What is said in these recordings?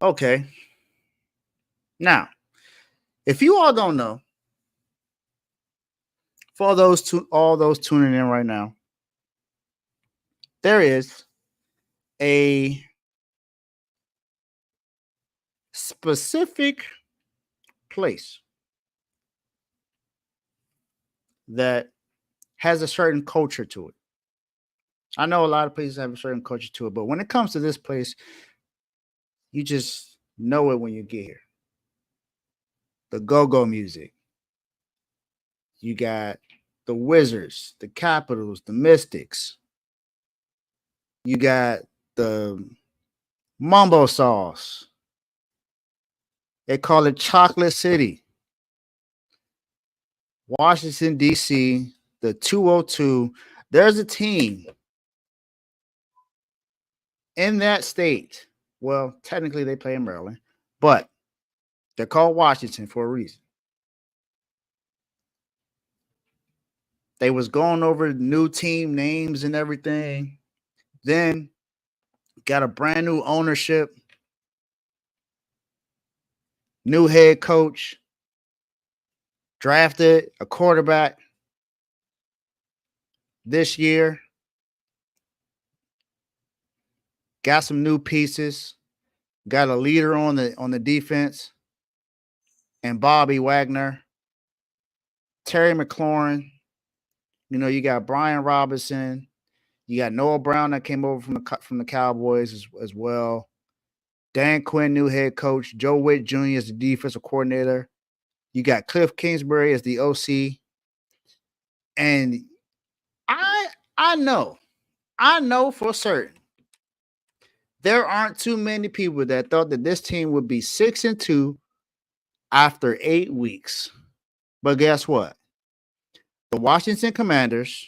Okay. Now, if you all don't know, for all those tuning in right now, there is a specific place that has a certain culture to it. I know a lot of places have a certain culture to it, but when it comes to this place, you just know it when you get here. The go-go music. You got the Wizards, the Capitals, the Mystics. You got the Mumbo Sauce. They call it Chocolate City. Washington, D.C., the 202. There's a team in that state. Well, technically they play in Maryland, but they're called Washington for a reason. They was going over new team names and everything. Then got a brand new ownership, new head coach, drafted a quarterback this year, got some new pieces, got a leader on the defense, and Bobby Wagner, Terry McLaurin. You know, you got Brian Robinson, you got Noah Brown that came over from the Cowboys as well. Dan Quinn, new head coach. Joe Witt Jr. as the defensive coordinator. You got Cliff Kingsbury as the OC. And I know for certain there aren't too many people that thought that this team would be 6-2 after 8 weeks. But guess what? The Washington Commanders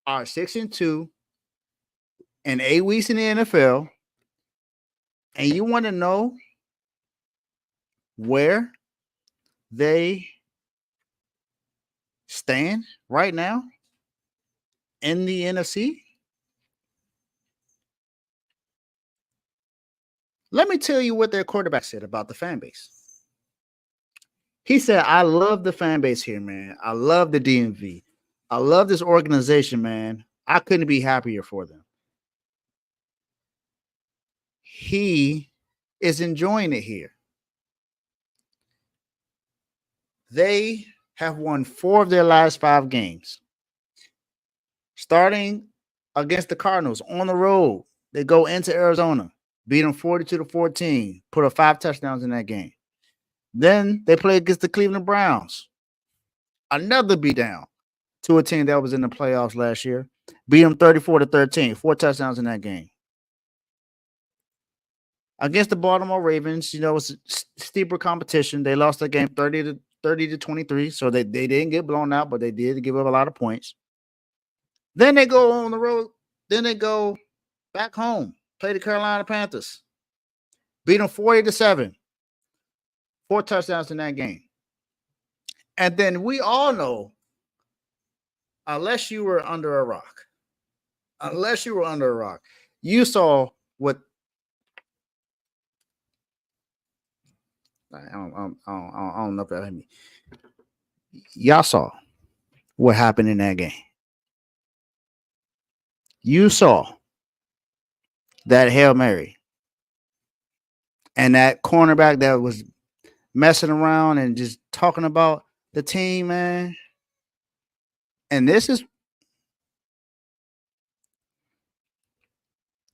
are 6-2 in 8 weeks in the NFL. And you want to know where they stand right now in the NFC? Let me tell you what their quarterback said about the fan base. He said, I love the fan base here, man. I love the DMV. I love this organization, man. I couldn't be happier for them. He is enjoying it here. They have won 4 of their last 5 games. Starting against the Cardinals on the road, they go into Arizona, beat them 42-14, put up 5 touchdowns in that game. Then they play against the Cleveland Browns. Another beatdown to a team that was in the playoffs last year. Beat them 34-13, 4 touchdowns in that game. Against the Baltimore Ravens, you know, it's steeper competition. They lost the game 30-23, so they didn't get blown out, but they did give up a lot of points. Then they go on the road. Then they go back home, play the Carolina Panthers. Beat them 40-7. 4 touchdowns in that game. And then we all know, unless you were under a rock, you saw what I don't know if that hit me. Y'all saw what happened in that game. You saw that Hail Mary and that cornerback that was messing around and just talking about the team, man. And this is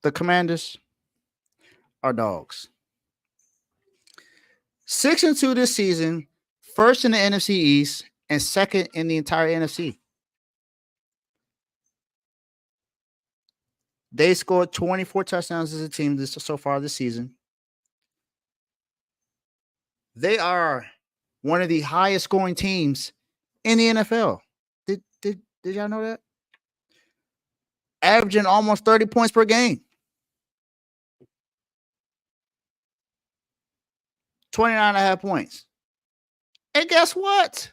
the Commanders are dogs. 6-2 this season, first in the NFC East and second in the entire NFC. They scored 24 touchdowns as a team so far this season. They are one of the highest scoring teams in the NFL. Did y'all know that? Averaging almost 30 points per game. 29.5 points. And guess what?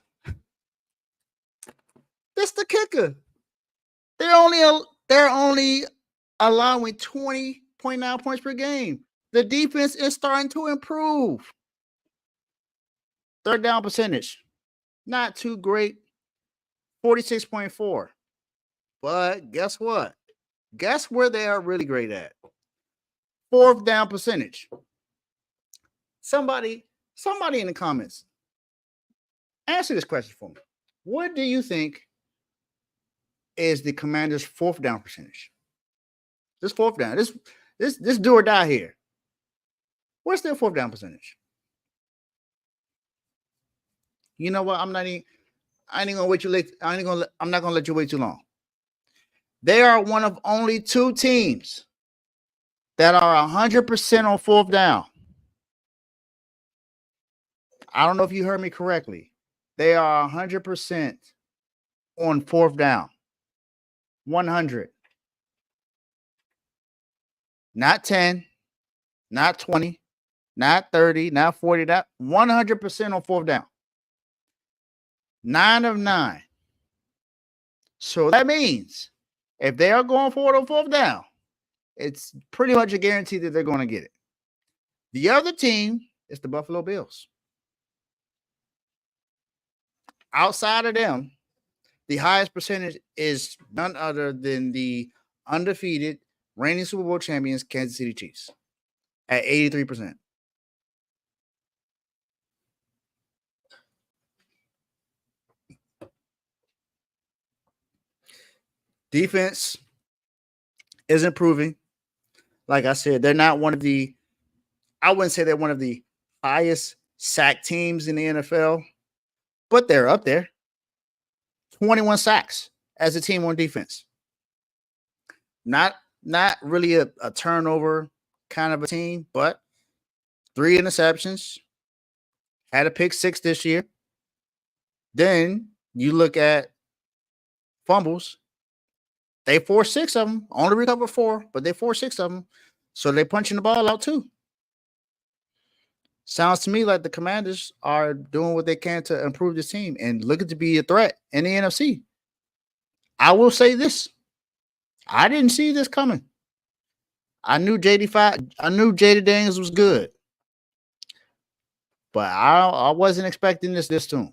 That's the kicker. They're only allowing 20.9 points per game. The defense is starting to improve. Third down percentage, not too great, 46.4. But guess what? Guess where they are really great at? Fourth down percentage. Somebody in the comments, answer this question for me. What do you think is the Commanders' fourth down percentage? This fourth down, this do or die here. What's their fourth down percentage? You know what? I'm not gonna wait you late. I'm not gonna let you wait too long. They are one of only two teams that are 100% on fourth down. I don't know if you heard me correctly. They are 100% on fourth down. 100. Not 10, not 20, not 30, not 40, not 100% on fourth down. 9 of 9. So that means if they are going forward on fourth down, it's pretty much a guarantee that they're going to get it. The other team is the Buffalo Bills. Outside of them, the highest percentage is none other than the undefeated reigning Super Bowl champions, Kansas City Chiefs, at 83%. Defense is improving. Like I said, they're not one of the, I wouldn't say they're one of the highest sack teams in the NFL, but they're up there. 21 sacks as a team on defense. Not really a turnover kind of a team, but 3 interceptions. Had a pick 6 this year. Then you look at fumbles. They forced 6 of them. Only recovered 4, but they forced 6 of them. So they're punching the ball out too. Sounds to me like the Commanders are doing what they can to improve this team and looking to be a threat in the NFC. I will say this. I didn't see this coming. I knew Jaden Daniels was good. But I wasn't expecting this soon.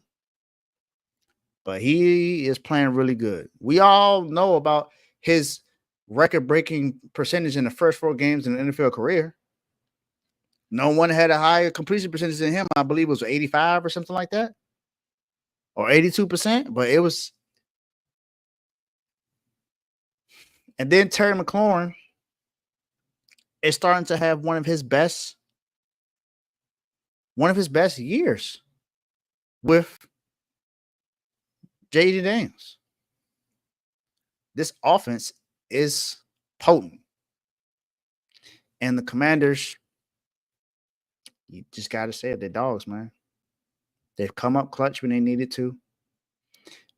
But he is playing really good. We all know about his record-breaking percentage in the first 4 games in the NFL career. No one had a higher completion percentage than him. I believe it was 85 or something like that. Or 82%. But it was. And then Terry McLaurin is starting to have one of his best years with Jaden Daniels. This offense is potent. And the Commanders, you just got to say it, they're dogs, man. They've come up clutch when they needed to.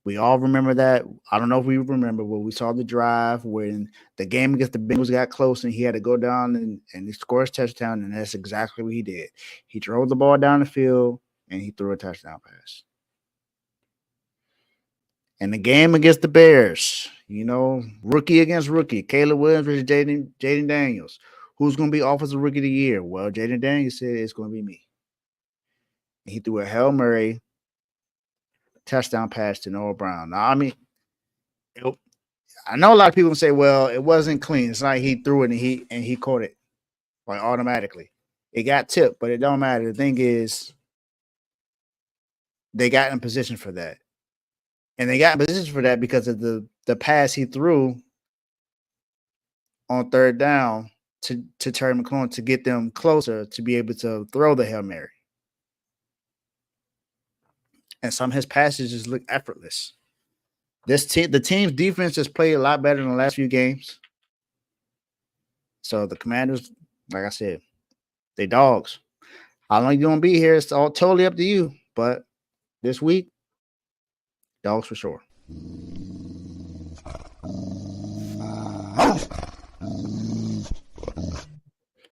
We all remember that. I don't know if we remember when we saw the drive when the game against the Bengals got close and he had to go down and he scored his touchdown, and that's exactly what he did. He drove the ball down the field and he threw a touchdown pass. And the game against the Bears, rookie against rookie, Caleb Williams versus Jaden Daniels. Who's going to be Offensive Rookie of the Year? Well, Jaden Daniels said it's going to be me. And he threw a Hail Mary touchdown pass to Noah Brown. Now, I mean, I know a lot of people say, well, it wasn't clean. It's like he threw it and he caught it like automatically. It got tipped, but it don't matter. The thing is, they got in position for that. And they got in position for that because of the pass he threw on third down to Terry McLaurin to get them closer to be able to throw the Hail Mary. And some of his passes just look effortless. The team's defense has played a lot better in the last few games. So the Commanders, like I said, they dogs. How long you gonna be here? It's all totally up to you. But this week, dogs for sure.